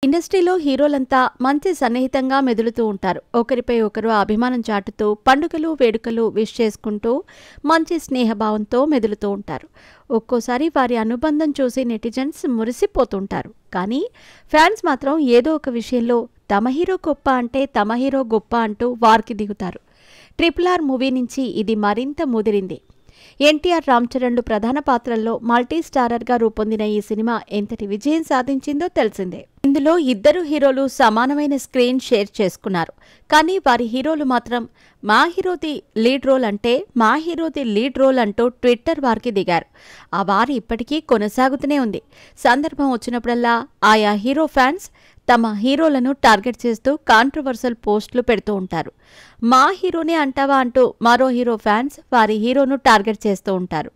ఇండస్ట్రీలో హీరోలంతా మంచి సన్నిహితంగా మెదులుతూ ఉంటారు. ఒకరిపై ఒకరు అభిమానం చాటుతూ పండుగలు వేడుకలు విష్ చేసుకుంటూ మంచి స్నేహభావంతో మెదులుతూ ఉంటారు. ఒక్కోసారి వారి అనుబంధం చూసి నెటిజన్స్ మురిసిపోతుంటారు. కానీ ఫ్యాన్స్ మాత్రం ఏదో ఒక విషయంలో తమ హీరో గొప్ప అంటే తమ హీరో గొప్ప అంటూ వార్కి దిగుతారు. RRR మూవీ నుంచి ఇది మరింత ముదిరింది. ఎన్టీఆర్, రామ్ చరణ్లు ప్రధాన పాత్రల్లో మల్టీ స్టారర్గా రూపొందిన ఈ సినిమా ఎంతటి విజయం సాధించిందో తెలిసిందే. ఇందులో ఇద్దరు హీరోలు సమానమైన స్క్రీన్ షేర్ చేసుకున్నారు. కానీ వారి హీరోలు మాత్రం మా హీరోది లీడ్ రోల్ అంటే మా హీరోది లీడ్ రోల్ అంటూ ట్విట్టర్ వార్కి దిగారు. ఆ వారు ఇప్పటికీ కొనసాగుతూనే ఉంది. సందర్భం వచ్చినప్పుడల్లా ఆయా హీరో ఫ్యాన్స్ తమ హీరోలను టార్గెట్ చేస్తూ కాంట్రవర్సల్ పోస్టులు పెడుతూ ఉంటారు. మా హీరోనే అంటావా అంటూ మరో హీరో ఫ్యాన్స్ వారి హీరోను టార్గెట్ చేస్తూ ఉంటారు.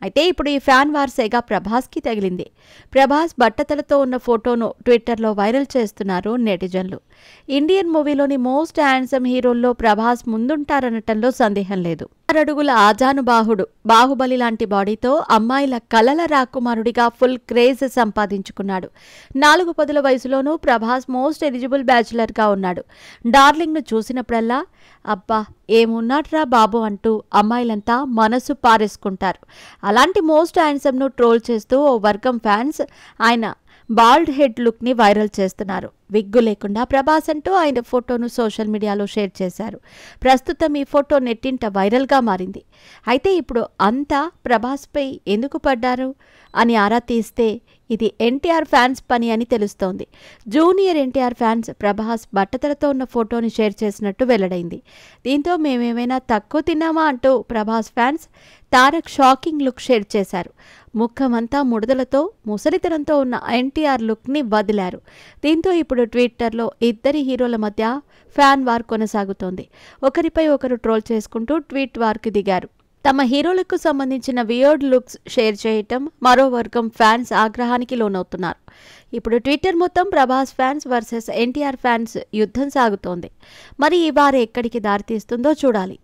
అయితే ఇప్పుడు ఈ ఫ్యాన్ వార్ సెగ ప్రభాస్కి తగిలింది. ప్రభాస్ బట్టతలతో ఉన్న ఫోటోను ట్విట్టర్లో వైరల్ చేస్తున్నారు నెటిజన్లు. ఇండియన్ మూవీలోని మోస్ట్ హ్యాండ్సమ్ హీరోల్లో ప్రభాస్ ముందుంటారనటంలో సందేహం లేదు. 6 అడుగుల ఆజానుబాహుడు, బాహుబలి లాంటి బాడీతో అమ్మాయిల కలల రాకుమారుడిగా ఫుల్ క్రేజ్ సంపాదించుకున్నాడు. 4 పదుల వయసులోనూ ప్రభాస్ మోస్ట్ ఎలిజిబుల్ బ్యాచులర్గా ఉన్నాడు. డార్లింగ్ను చూసినప్పుడల్లా అబ్బా ఏమున్నాడ్రా బాబు అంటూ అమ్మాయిలంతా మనసు పారేసుకుంటారు. అలాంటి మోస్ట్ హ్యాండ్సమ్ను ట్రోల్ చేస్తూ ఓ వర్గం ఫ్యాన్స్ ఆయన బాల్డ్ హెడ్ లుక్ని వైరల్ చేస్తున్నారు. విగ్గు లేకుండా ప్రభాస్ అంటూ ఆయన ఫోటోను సోషల్ మీడియాలో షేర్ చేశారు. ప్రస్తుతం ఈ ఫోటో నెట్టింట వైరల్గా మారింది. అయితే ఇప్పుడు అంతా ప్రభాస్పై ఎందుకు పడ్డారు అని ఆరా తీస్తే ఇది ఎన్టీఆర్ ఫ్యాన్స్ పని అని తెలుస్తోంది. జూనియర్ ఎన్టీఆర్ ఫ్యాన్స్ ప్రభాస్ బట్టతలతో ఉన్న ఫోటోని షేర్ చేసినట్టు వెల్లడైంది. దీంతో మేమేమైనా తక్కువ తిన్నామా అంటూ Prabhas fans Tarak shocking look share చేశారు. ముఖమంతా ముడతలతో ముసలితనంతో ఉన్న ఎన్టీఆర్ లుక్ని వదిలారు. దీంతో ఇప్పుడు ట్విట్టర్లో ఇద్దరి హీరోల మధ్య ఫ్యాన్ వార్ కొనసాగుతోంది. ఒకరిపై ఒకరు ట్రోల్ చేసుకుంటూ ట్వీట్ వార్కి దిగారు. తమ హీరోలకు సంబంధించిన వియర్డ్ లుక్స్ షేర్ చేయటం మరో వర్గం ఫ్యాన్స్ ఆగ్రహానికి లోనవుతున్నారు. ఇప్పుడు ట్విట్టర్ మొత్తం Prabhas fans versus NTR fans యుద్ధం సాగుతోంది. మరి ఈ వారు ఎక్కడికి దారితీస్తుందో చూడాలి.